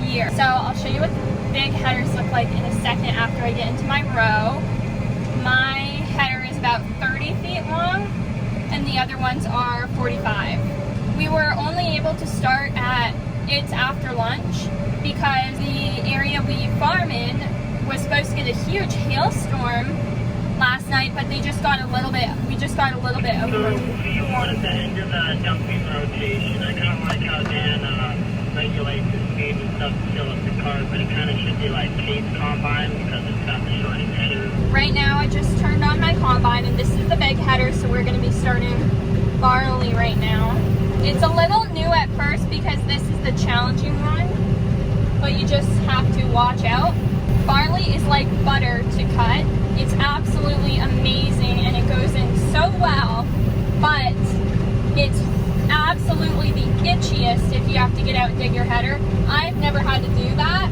here. So I'll show you what the big headers look like in a second after I get into my row. My header is about 30 feet long and the other ones are 45. We were only able to start at it's after lunch because the area we farm in was supposed to get a huge hailstorm last night, but we just got a little bit over. So you wanted the end of the dumping rotation. I kind of like how Dan regulates the speed and stuff to fill up the cars, but it kind of should be like Kate's combine because it's got the shortest header. Right now I just turned on my combine and this is the big header, so we're going to be starting Barley right now. It's a little new at first because this is the challenging one, but you just have to watch out. Barley is like butter to cut. It's absolutely amazing and it goes in so well, but it's absolutely the itchiest if you have to get out and dig your header. I've never had to do that,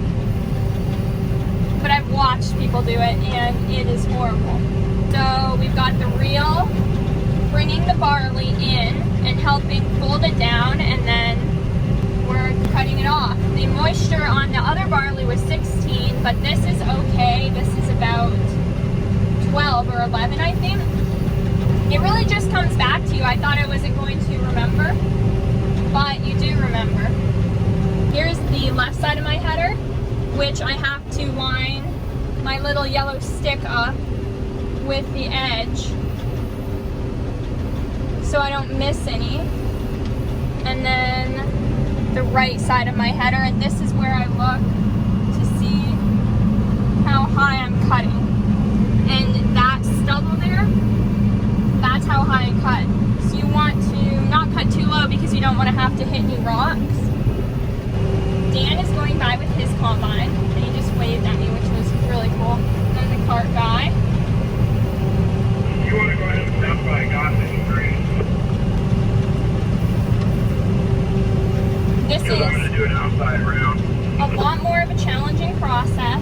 but I've watched people do it and it is horrible. So we've got the reel bringing the barley in and helping fold it down, and then we're cutting it off. The moisture on the other barley was 16, but this is okay. This is about 12 or 11, I think. It really just comes back to you. I thought I wasn't going to remember, but you do remember. Here's the left side of my header, which I have to line my little yellow stick up with the edge so I don't miss any. And then the right side of my header, and this is where I look to see how high I'm cutting. And that stubble there, that's how high I cut. So you want to not cut too low because you don't want to have to hit any rocks. Dan is going by with his combine and he just waved at me, which was really cool. And then the cart guy. You want to go ahead and stop by Gotham Green? This is I'm going to do an outside round. a lot more of a challenging process.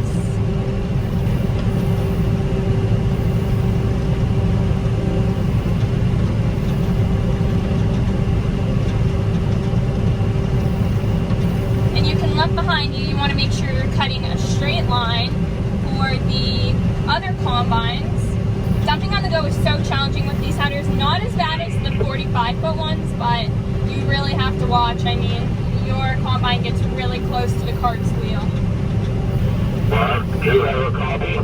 And you can look behind you. You want to make sure you're cutting a straight line for the other combines. Dumping on the go is so challenging with these headers. Not as bad as the 45-foot ones, but you really have to watch. I mean, your combine gets really close to the cart's wheel. Do you have a copy?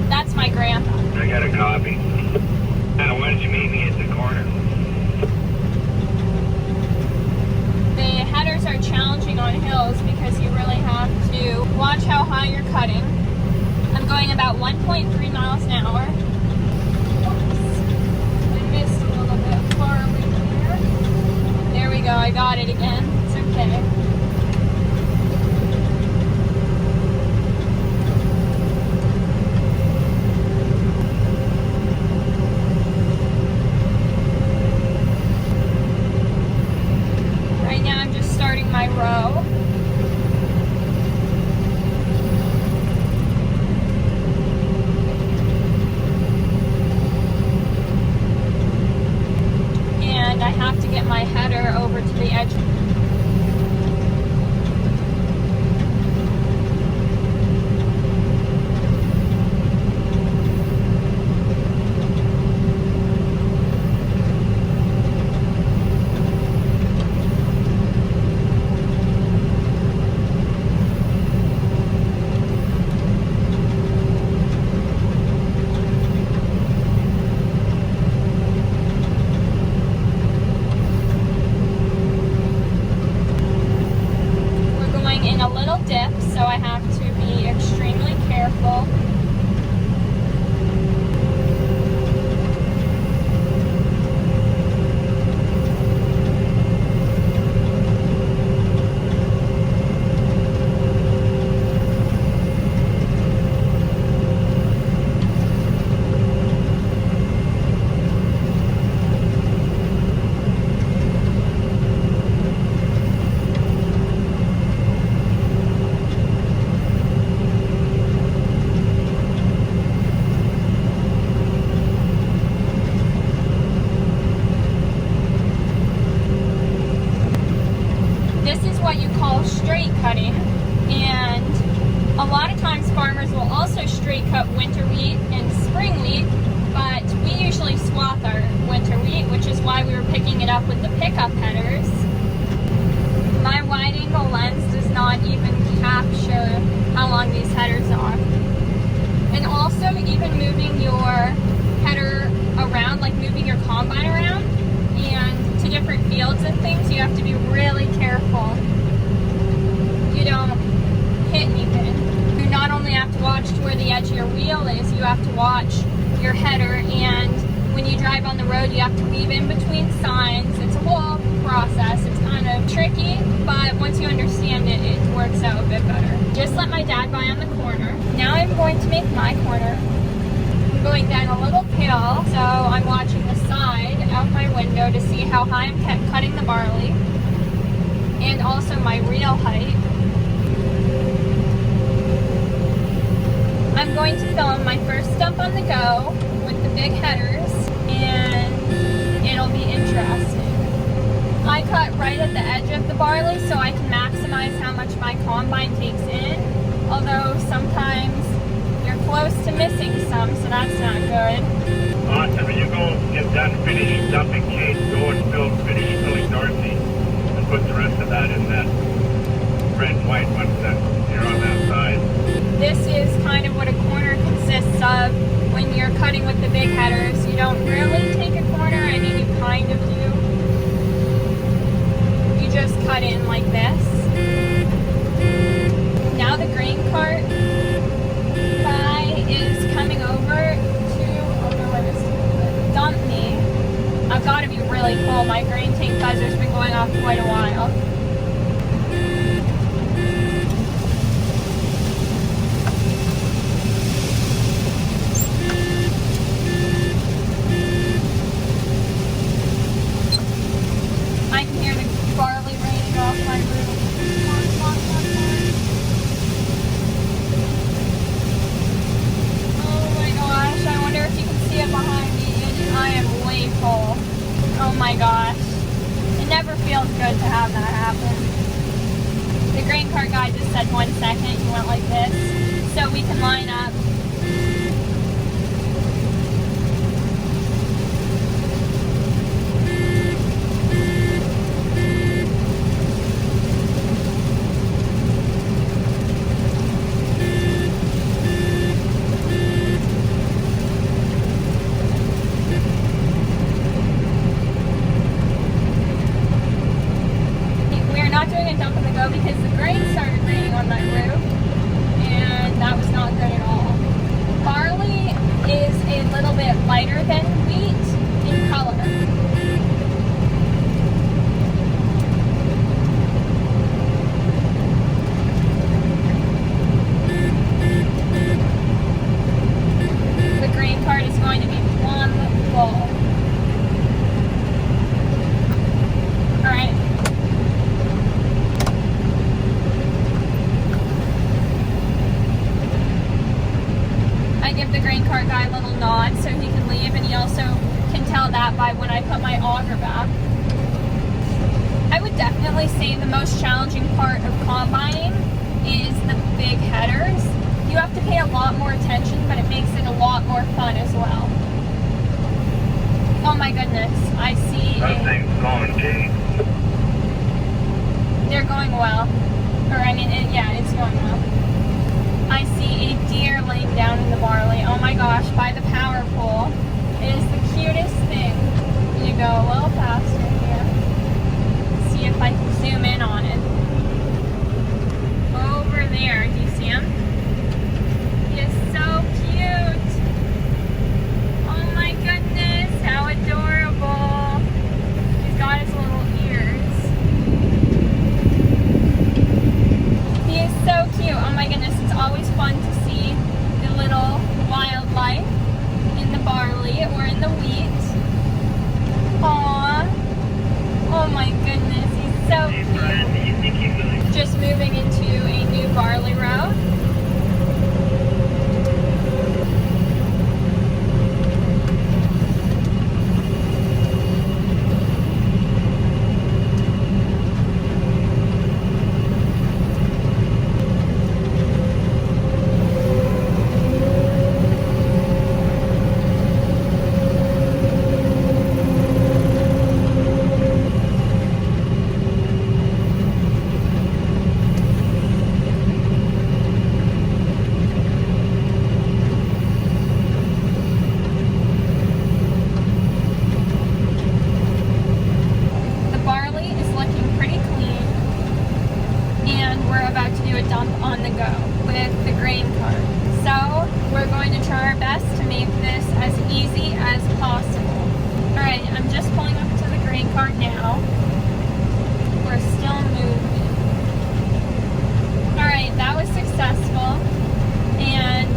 That's my grandpa. I got a copy. Why don't you meet me at the corner? The headers are challenging on hills because you really have to watch how high you're cutting. I'm going about 1.3 miles an hour. Oops. I missed a little bit far over here. There we go, I got it again. It's okay. Right now I'm just starting my row. And I have to get my header over to the edge. Dip, so I have to be extremely careful. straight cutting, and a lot of times farmers will also straight cut winter wheat and spring wheat, but we usually swath our winter wheat, which is why we were picking it up with the pickup headers. My wide angle lens does not even capture how long these headers are. And also, even moving your header around, like moving your combine around and to different fields and things, you have to be really careful you don't hit anything. You not only have to watch to where the edge of your wheel is, you have to watch your header, and when you drive on the road you have to weave in between signs. It's a whole process. It's kind of tricky, but once you understand it, it works out a bit better. Just let my dad by on the corner. Now I'm going to make my corner. I'm going down a little hill, so I'm watching the side out my window to see how high I'm cutting the barley, and also my real height. I'm going to film my first stump on the go with the big headers, and it'll be interesting. I cut right at the edge of the barley so I can maximize how much my combine takes in, although sometimes you're close to missing some, so that's not good. Awesome. When you go get done, finish dumping Kate, go and finish filling Dorothy, and put the rest of that in that red and white one that you're on that side. This is kind of what a corner consists of when you're cutting with the big headers. You don't really take a corner, I mean you kind of do. You just cut in like this. Now the grain cart guy is coming over to, dump me. I've got to be really full. My grain tank buzzer's been going off quite a while. Oh my gosh, it never feels good to have that happen. The grain cart guy just said 1 second, he went like this, so we can line up. Because the grain started raining on that roof, and that was not good at all. Barley is a little bit lighter than wheat in color. The grain cart is going to be plumb full. Alright. Give the grain cart guy a little nod so he can leave, and he also can tell that by when I put my auger back. I would definitely say the most challenging part of combining is the big headers. You have to pay a lot more attention, but it makes it a lot more fun as well. Oh my goodness, I see That thing's going, Kate. They're going well. Or I mean, yeah, it's going well. I see a deer laying down in the barley. Oh my gosh, by the power pole. It is the cutest thing. You go a little faster here. See if I can zoom in on it. Over there, do you see him? He is so cute. Oh my goodness, how adorable. He's got his little ears. He is so cute. Oh my goodness, it's always fun to see the little wildlife in the barley or in the wheat. Aww. Oh my goodness, he's so cute. Just moving into a new barley row. dump on the go with the grain cart. So we're going to try our best to make this as easy as possible. Alright, I'm just pulling up to the grain cart now. We're still moving. Alright, that was successful. And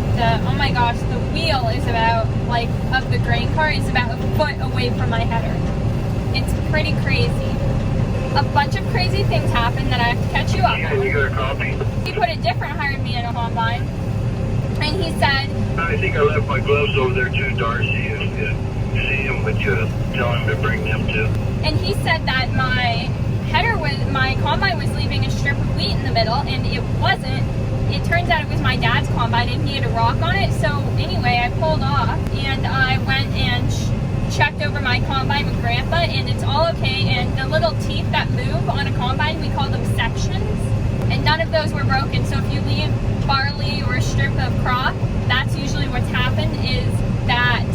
oh my gosh, the wheel is about, like, of the grain cart is about a foot away from my header. It's pretty crazy. A bunch of crazy things happen that I have to catch you up on. You got a copy? He put a different hired man in a combine, and he said, I think I left my gloves over there too, Darcy. If you see him, would you tell him to bring them too? and he said that my combine was leaving a strip of wheat in the middle, and it wasn't. It turns out it was my dad's combine, and he had a rock on it. So anyway, I pulled off, and I went and checked over my combine with Grandpa, and it's all okay. And the little teeth that move on a combine, we call them sections, and none of those were broken. So if you leave barley or a strip of crop, that's usually what's happened, is that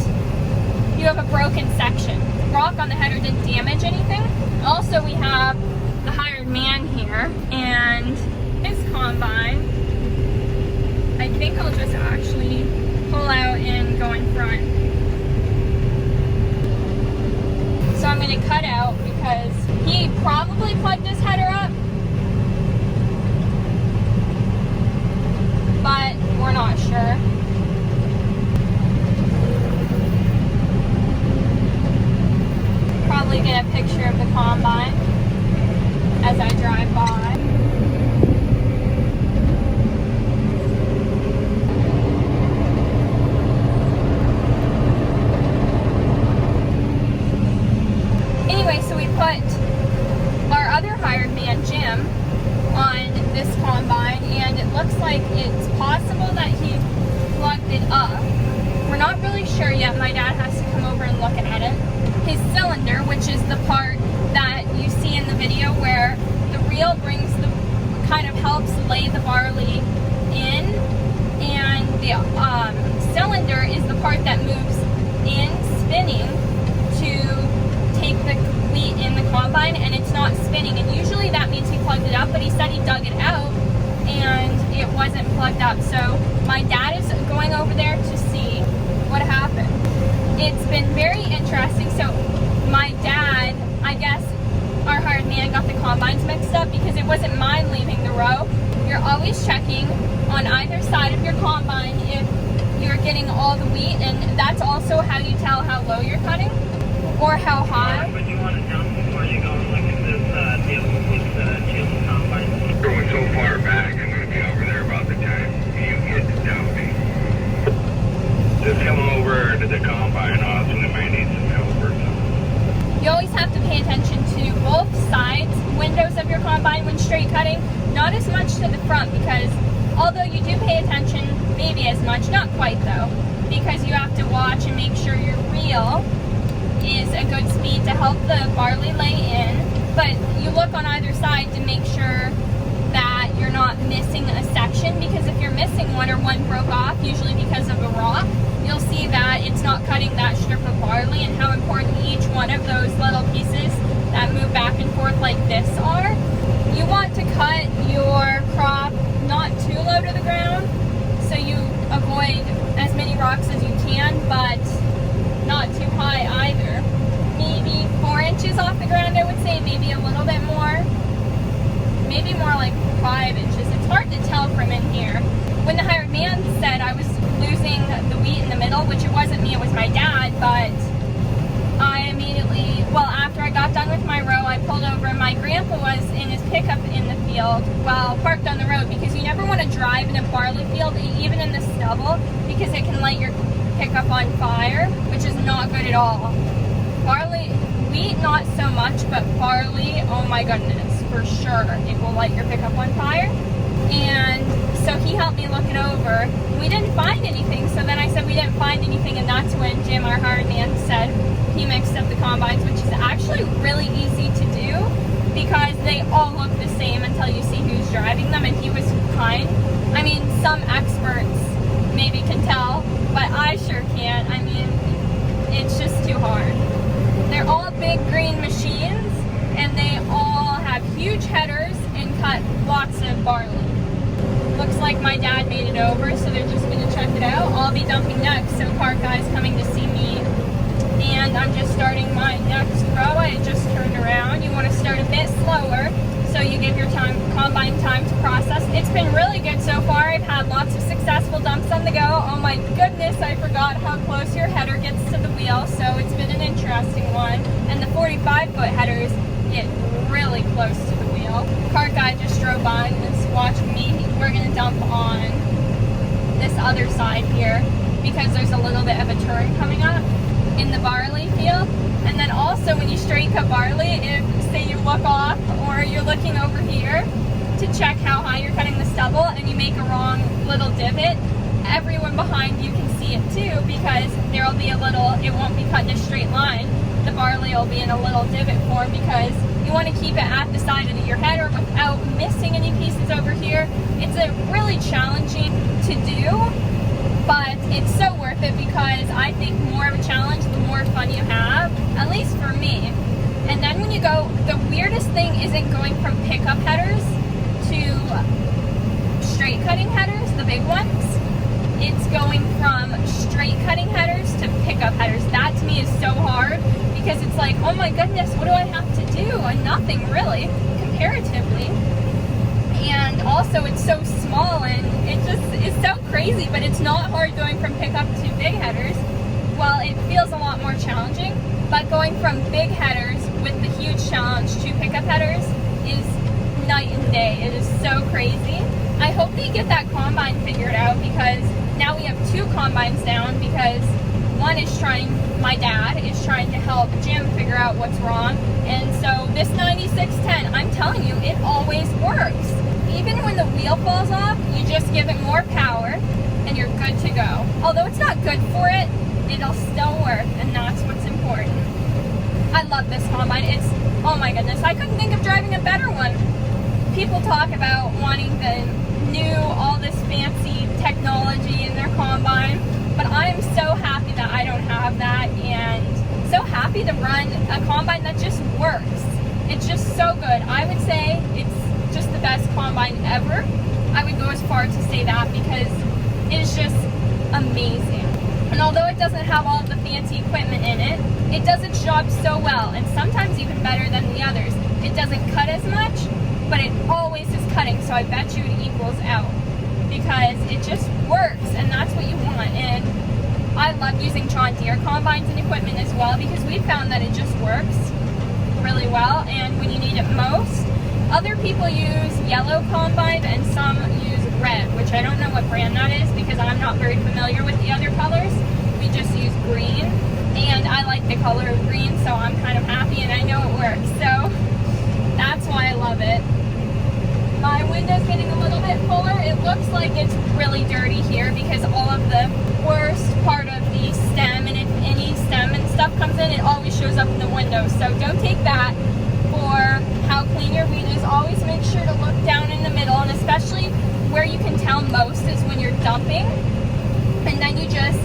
you have a broken section. The rock on the header didn't damage anything. Also, we have the hired man here and his combine. I think I'll just actually pull out and go in front. So I'm going to cut out because he probably plugged his header up, but we're not sure. Probably get a picture of the combine as I drive by. Anyway, so we put our other hired man, Jim, on this combine, and it looks like it's possible that he plugged it up. We're not really sure yet. My dad has to come over and look at it. His cylinder, which is the part that you see in the video where the reel brings the, kind of helps lay the barley in, and the cylinder is the part that moves in, spinning, to take the wheat in the combine, and it's not spinning, and usually that means he plugged it up, but he said he dug it out and it wasn't plugged up. So my dad is going over there to see what happened. It's been very interesting. So my dad, I guess our hired man got the combines mixed up because it wasn't mine leaving the row. You're always checking on either side of your combine if you're getting all the wheat, and that's also how you tell how low you're cutting or how high. But you want to jump before you go and look at this deal with Jim's combine? Going so far back, I'm going to be over there about the time you get to dumping. Just come over to the combine often, I might need some help or something. You always have to pay attention to both sides windows of your combine when straight cutting, not as much to the front, because although you do pay attention maybe as much, not quite though, because you have to watch and make sure your reel is a good speed to help the barley lay in, but you look on either side to make sure that you're not missing a section, because if you're missing one or one broke off, usually because of a rock, you'll see that it's not cutting that strip of barley, and how important each one of those little pieces that move back and forth like this are. You want to cut your crop not too low to the ground, so you avoid as many rocks as you can, but not too high either. Maybe 4 inches off the ground, I would say, maybe a little bit more. Maybe more like 5 inches. It's hard to tell from in here. When the hired man said I was losing the wheat in the middle, which it wasn't me, it was my dad, but I immediately, well, after I got done with my row, I pulled over, and my grandpa was in his pickup in the field, well, parked on the road, because you never want to drive in a barley field, even in the stubble, because it can light your pickup on fire, which is not good at all. Barley, wheat not so much, but barley, oh my goodness, for sure, it will light your pickup on fire. And so he helped me look it over. We didn't find anything, so then I said we didn't find anything, and that's when Jim, our hired man, said he mixed up the combines, which is actually really easy to do because they all look the same until you see who's driving them, and he was kind. I mean, some experts maybe can tell, but I sure can't. I mean, it's just too hard. They're all big green machines, and they all have huge headers and cut lots of barley. Looks like my dad made it over, so they're just gonna check it out. I'll be dumping next, so cart guy's coming to see me. And I'm just starting my next row. I just turned around. You want to start a bit slower so you give your combine time to process. It's been really good so far. I've had lots of successful dumps on the go. Oh my goodness, I forgot how close your header gets to the wheel, so it's been an interesting one. And the 45-foot headers get really close to the wheel. Cart guy just drove by and is watching me. We're going to dump on this other side here because there's a little bit of a turn coming up in the barley field. And then also when you straight cut barley, if say you look off or you're looking over here to check how high you're cutting the stubble and you make a wrong little divot, everyone behind you can see it too, because there will be a little, it won't be cut in a straight line. The barley will be in a little divot form because you want to keep it at the side of your header without missing any pieces over here. It's a really challenging to do, but it's so worth it because I think more of a challenge, the more fun you have, at least for me. And then when you go, the weirdest thing isn't going from pickup headers to straight cutting headers, the big ones. It's going from straight cutting headers to pickup headers. That to me is so hard because it's like, oh my goodness, what do I have to do? And nothing really, comparatively. And also it's so small and it just is so crazy, but it's not hard going from pickup to big headers. Well, it feels a lot more challenging, but going from big headers with the huge challenge to pickup headers is night and day. It is so crazy. I hope they get that combine figured out because now we have 2 combines down because one is my dad is trying to help Jim figure out what's wrong. And so this 9610, I'm telling you, it always works. Even when the wheel falls off, you just give it more power and you're good to go. Although it's not good for it, it'll still work, and that's what's important. I love this combine. It's, oh my goodness, I couldn't think of driving a better one. People talk about wanting the new, all this fancy technology in their combine, but I'm so happy that I don't have that, and so happy to run a combine that just works. It's just so good. I would say it's just the best combine ever. I would go as far to say that because it's just amazing. And although it doesn't have all of the fancy equipment in it, it does its job so well, and sometimes even better than the others. It doesn't cut as much, but it always is cutting, so I bet you it equals out because it just works, and that's what you want. And I love using John Deere combines and equipment as well because we found that it just works really well, and when you need it most. Other people use yellow combine and some use red, which I don't know what brand that is because I'm not very familiar with the other colors. We just use green, and I like the color of green, so I'm kind of happy and I know it works, so that's why I love it. My window's getting a little bit fuller. It looks like it's really dirty here because all of the worst part of the stem, and if any stem and stuff comes in, it always shows up in the window, so don't take that for how clean your weed is. Always make sure to look down in the middle, and especially where you can tell most is when you're dumping, and then you just,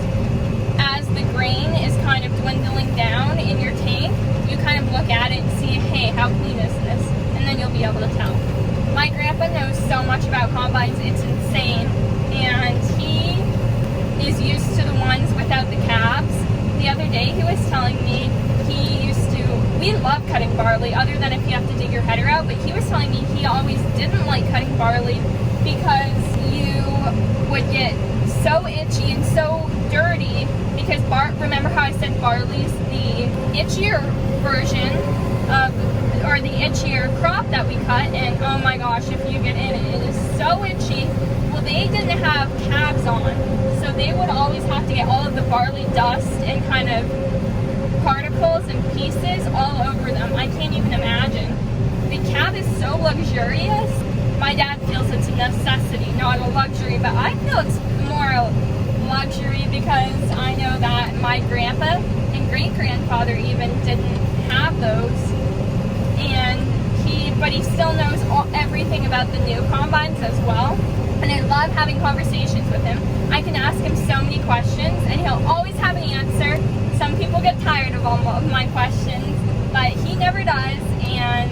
as the grain is kind of dwindling down in your tank, you kind of look at it and see, hey, how clean is this? And then you'll be able to tell. My grandpa knows so much about combines, it's insane, and he is used to the ones without the cabs. The other day he was telling me we love cutting barley other than if you have to dig your header out, but he was telling me he always didn't like cutting barley because you would get so itchy and so dirty because remember how I said barley's the itchier version of, or the itchier crop that we cut, and oh my gosh, if you get in it, it is so itchy. Well, they didn't have cabs on, so they would always have to get all of the barley dust and kind of particles and pieces all over them. I can't even imagine. The cab is so luxurious. My dad feels it's a necessity, not a luxury, but I feel it's more a luxury because I know that my grandpa and great-grandfather even didn't have those, but he still knows everything about the new combines as well, and I love having conversations with him. I can ask him so many questions and he'll always have an answer. Some people get tired of all of my questions, but he never does, and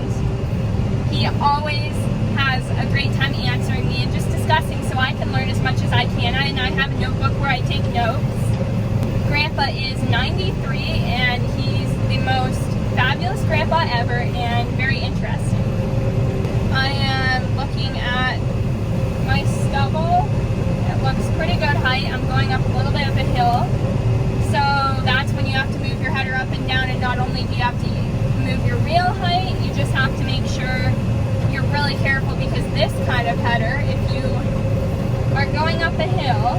he always has a great time answering me and just discussing, so much as I can, and I have a notebook where I take notes. Grandpa is 93, and he's the most fabulous grandpa ever, and very interesting. I am looking at my stubble. It looks pretty good height. I'm going up a little bit of a hill, so that's when you have to move your header up and down, and not only do you have to move your real height, you just have to make sure you're really careful, because this kind of header, if you are going up a hill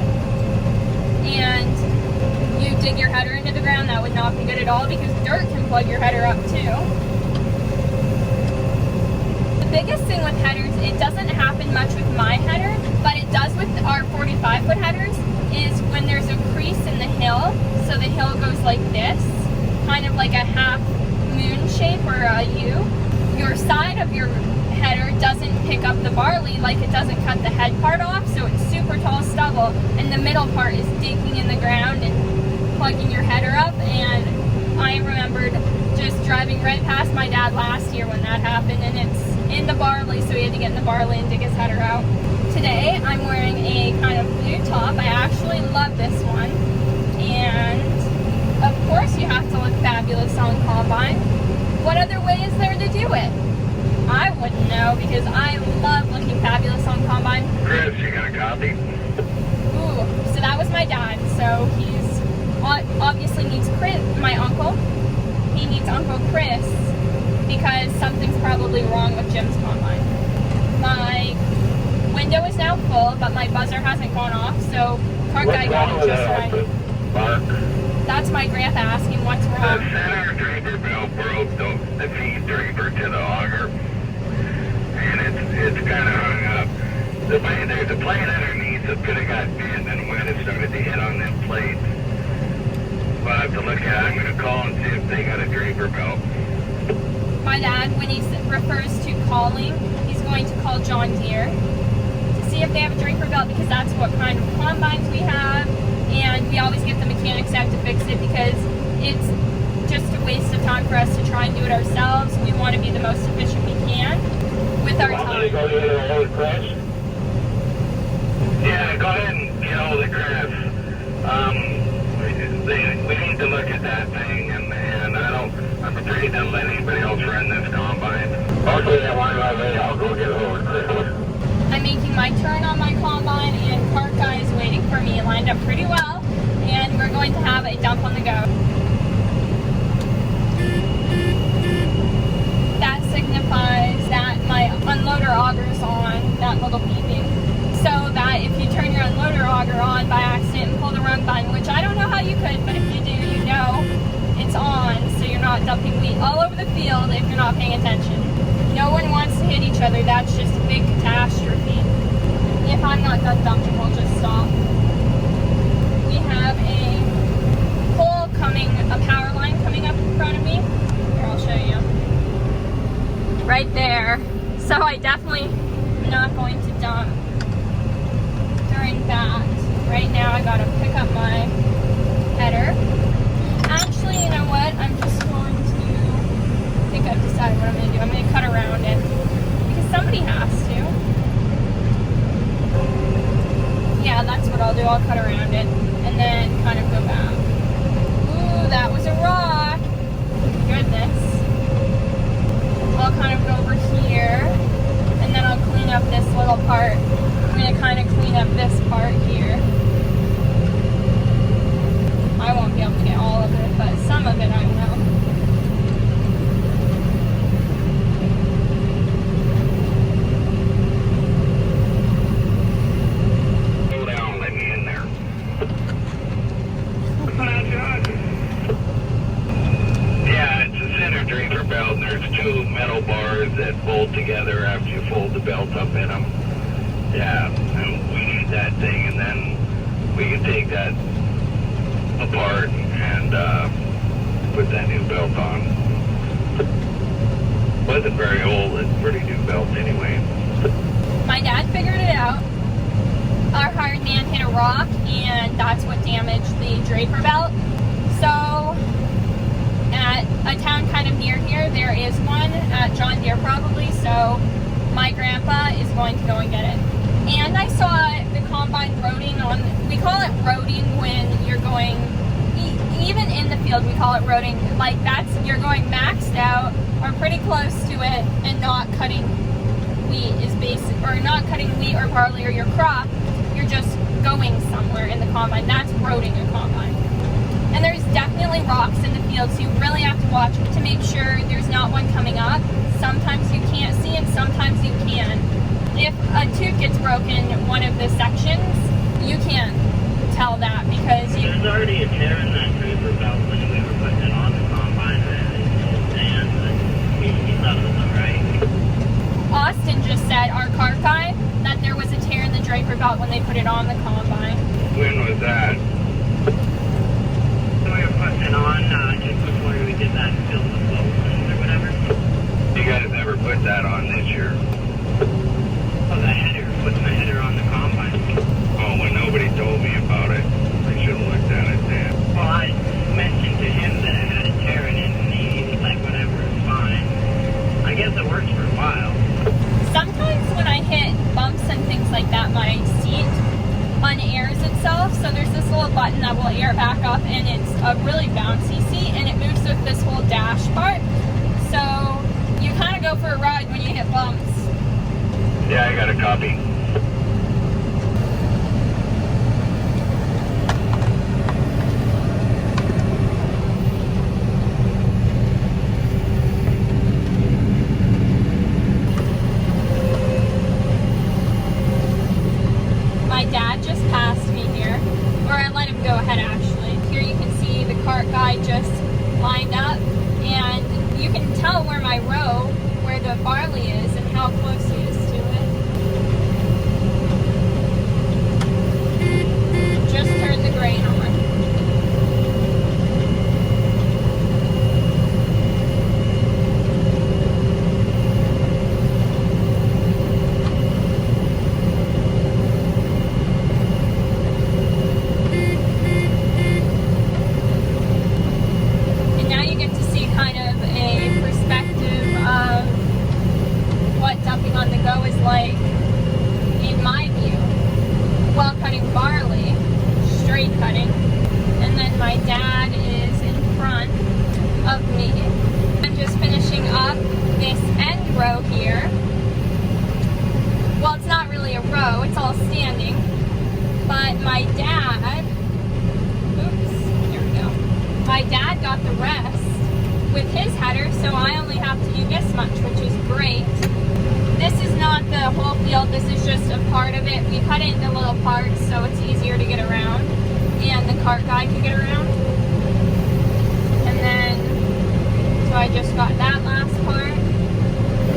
and you dig your header into the ground, that would not be good at all, because dirt can plug your header up too. The biggest thing with headers, it doesn't happen much with my header, but it does with our 45-foot headers, is when there's a crease in the hill, so the hill goes like this, kind of like a half moon shape or a U. Your side of your header doesn't pick up the barley, like it doesn't cut the head part off, so it's super tall stubble, and the middle part is digging in the ground and plugging your header up. And I remembered just driving right past my dad last year when that happened, and it's in the barley, so he had to get in the barley and dig his header out. Today I'm wearing a kind of blue top. I actually love this one, and of course you have to look fabulous on Combine. What other way is there to do it? I wouldn't know, because I love looking fabulous on Combine. Chris, you got a copy? Ooh, so that was my dad. So he's obviously needs Chris, my uncle. He needs Uncle Chris, because something's probably wrong with Jim's Combine. My window is now full, but my buzzer hasn't gone off, so car guy got it just right. That's my grandpa asking what's The wrong. center draper belt broke the feed draper to the auger, and it's kind of hung up. There's a plate underneath that could have got bent, and when it started to hit on them plates, we'll have to look at it. I'm going to call and see if they got a draper belt. My dad, when he refers to calling, he's going to call John Deere to see if they have a draper belt, because that's what kind of combines we have, and we always get the mechanics out to fix it, because it's just a waste of time for us to try and do it ourselves. We want to be the most efficient we can with our time. Yeah, go ahead and get hold of Chris. We need to look at that thing, and I'm afraid to let anybody else run this combine. Okay, then while I'm ready, I'll go get hold of Chris. I'm making my turn on my combine, and cart guy is waiting for me. It lined up pretty well, and we're going to have a dump on the go. That signifies that my unloader auger's on, that little beeping. So that if you turn your unloader auger on by accident and pull the wrong button, which I don't know how you could, but if you do, you know it's on, so you're not dumping wheat all over the field if you're not paying attention. No one wants to hit each other. That's just a big catastrophe. If I'm not done dumping, we'll just stop. We have a pole coming, a power line coming up in front of me. Here, I'll show you. Right there. So I definitely am not going to dump during that. Right now I gotta pick up my header. Actually, you know what? I'm just going to, I think I've decided what I'm going to do. I'm going to cut around it, because somebody has to. Yeah, that's what I'll do. I'll cut around it and then kind of go back. Ooh, that was a rock. Goodness. I'll kind of go over here, and then I'll clean up this little part. I'm going to kind of clean up this part here. I won't be able to get all of it, but some of it I will. Hold down, let me in there. What's that, John? Yeah, it's a center draper belt, and there's two metal bars that bolt together after you fold the belt up in them. Yeah, and we need that thing, and then we can take that apart and put that new belt on. Wasn't very old, it's a pretty new belt anyway. My dad figured it out. Our hired man hit a rock, and that's what damaged the draper belt. So at a town kind of near here, there is one at John Deere probably, so my grandpa is going to go and get it. And I saw the combine it roading when you're going, even in the field we call it roading. Like that's, you're going maxed out or pretty close to it and not cutting wheat is basic, or not cutting wheat or barley or your crop. You're just going somewhere in the combine. That's roading a combine. And there's definitely rocks in the field, so you really have to watch to make sure there's not one coming up. Sometimes you can't see and sometimes you can. If a tooth gets broken in one of the sections, you can't tell that because there's already a tear in that draper belt when we were putting it on the combine, and he thought it was alright. Austin just said, our cart guy, that there was a tear in the draper belt when they put it on the combine. When was that? So we were putting it on just before we did that fill the flow or whatever. You guys never put that on this year. Oh, the header, putting the header on the combine. Oh, when nobody told me about it, I should have looked at it then. Well, I mentioned to him that it had a tear in it, and he was like, whatever, it's fine. I guess it worked for a while. Sometimes when I hit bumps and things like that, my seat unairs itself. So there's this little button that will air back up, and it's a really bouncy seat, and it moves with this whole dash part. So you kind of go for a ride when you hit bumps. Yeah, I got a copy. My dad just passed me here, or I let him go ahead actually. Here you can see the cart guy just lined up, and you can tell where my row, where the barley is, and how close he is to it. Just turned the grain on. And now you get to see kind of a perspective of what dumping on the go is like, in my view, while cutting barley, straight cutting, and then my dad is in front of me. I'm just finishing up this end row here. Well, it's not really a row, it's all standing, but my dad, oops, here we go. My dad got the rest with his header, so I only have to do this much, which is great. This is not the whole field, this is just a part of it. We cut it into little parts so it's easier to get around, and the cart guy can get around. And then, so I just got that last part.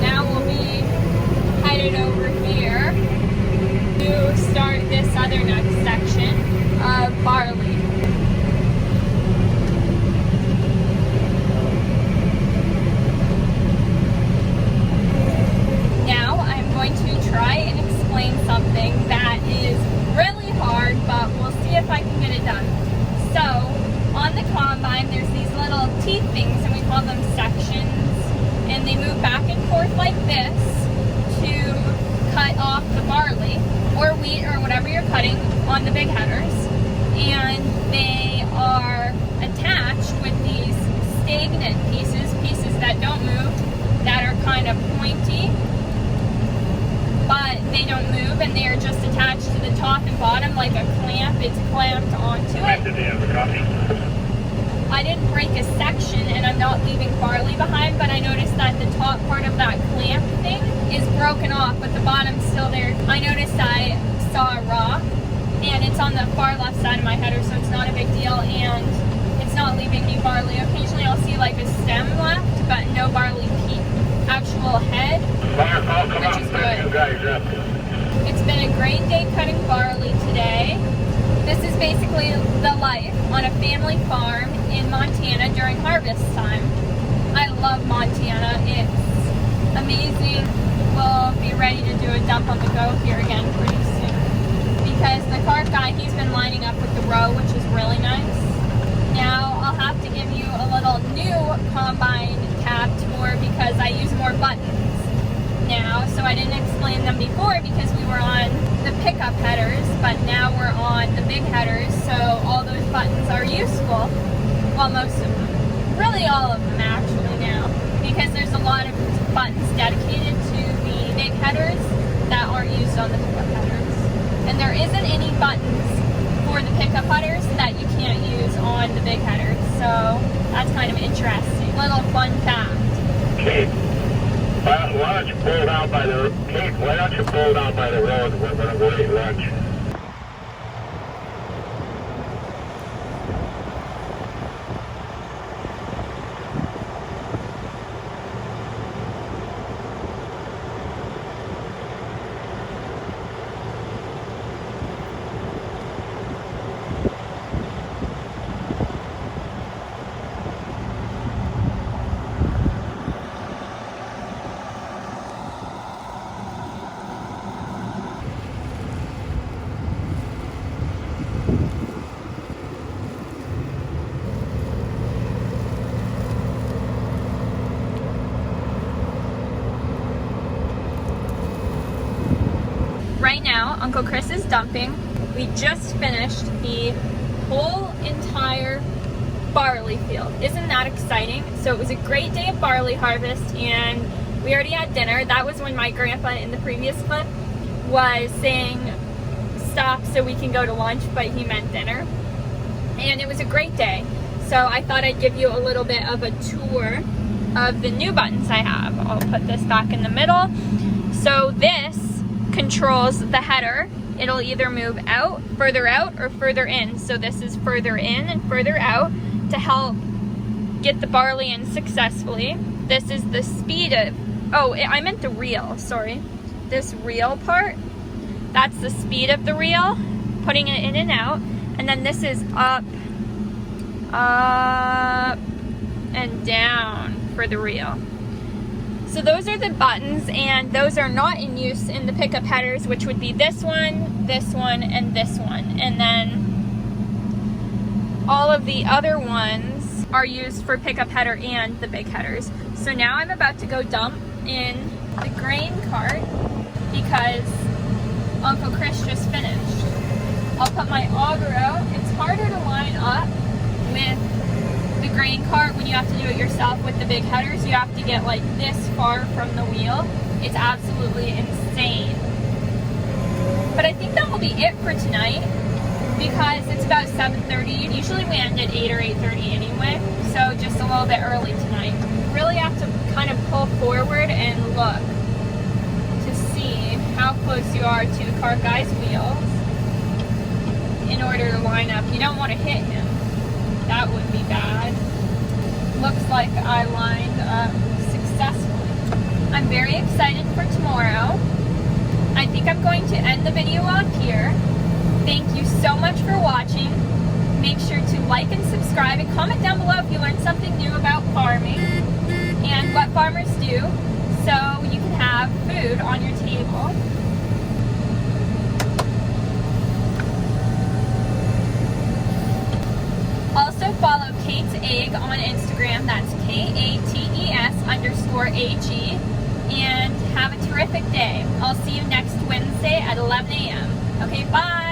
Now we'll be headed over here to start this other next section of barley. Now I'm going to try and explain something that is really hard, but we'll see if I can get it done. So, on the combine, there's these little teeth things, and we call them sections, and they move back and forth like this to cut off the barley, or wheat, or whatever you're cutting on the big headers. And they are attached with these stagnant pieces, pieces that don't move, that are kind of pointy, but they don't move, and they are just attached to the top and bottom like a clamp. It's clamped onto it. Did they have a copy? I didn't break a section, and I'm not leaving barley behind, but I noticed that the top part of that clamp thing is broken off, but the bottom's still there. I noticed I saw a rock, and it's on the far left side of my header, so it's not a big deal, and it's not leaving me barley. Occasionally I'll see like a stem left, but no barley peak, actual head, which is good. It's been a great day cutting barley today. This is basically the life on a family farm in Montana during harvest time. I love Montana. It's amazing. We'll be ready to do a dump on the go here again pretty soon. Because the cart guy, he's been lining up with the row, which is really nice. Now I'll have to give you a little new combine tab tour because I use more buttons now. So I didn't explain them before because we were on the pickup headers, but but now we're on the big headers, so all those buttons are useful. Well, most of them. Really all of them actually now, because there's a lot of buttons dedicated to the big headers that aren't used on the pickup headers. And there isn't any buttons for the pickup headers that you can't use on the big headers, so that's kind of interesting. Little fun fact. Kate, why don't you pull down by the road? We're gonna go eat lunch. Right now, Uncle Chris is dumping. We just finished the whole entire barley field. Isn't that exciting? So it was a great day of barley harvest, and we already had dinner. That was when my grandpa in the previous clip was saying stop so we can go to lunch, but he meant dinner. And it was a great day. So I thought I'd give you a little bit of a tour of the new buttons I have. I'll put this back in the middle. So this controls the header. It'll either move out, or further in. So this is further in and further out to help get the barley in successfully. This is the speed of, I meant the reel, sorry. This reel part, that's the speed of the reel, putting it in and out. And then this is up, and down for the reel. So those are the buttons, and those are not in use in the pickup headers, which would be this one, and this one. And then all of the other ones are used for pickup header and the big headers. So now I'm about to go dump in the grain cart because Uncle Chris just finished. I'll put my auger out. It's harder to line up with the grain cart when you have to do it yourself with the big headers. You have to get like this far from the wheel. It's absolutely insane. But I think that will be it for tonight because it's about 7:30. Usually we end at 8 or 8:30 anyway, so just a little bit early tonight. Really have to kind of pull forward and look to see how close you are to the cart guy's wheels in order to line up. You don't want to hit him. That would be bad. Looks like I lined up successfully. I'm very excited for tomorrow. I think I'm going to end the video on here. Thank you so much for watching. Make sure to like and subscribe and comment down below if you learned something new about farming and what farmers do so you can have food on your table. Also follow Kate's Egg on Instagram, that's KATES_AG, and have a terrific day. I'll see you next Wednesday at 11 a.m. Okay, bye!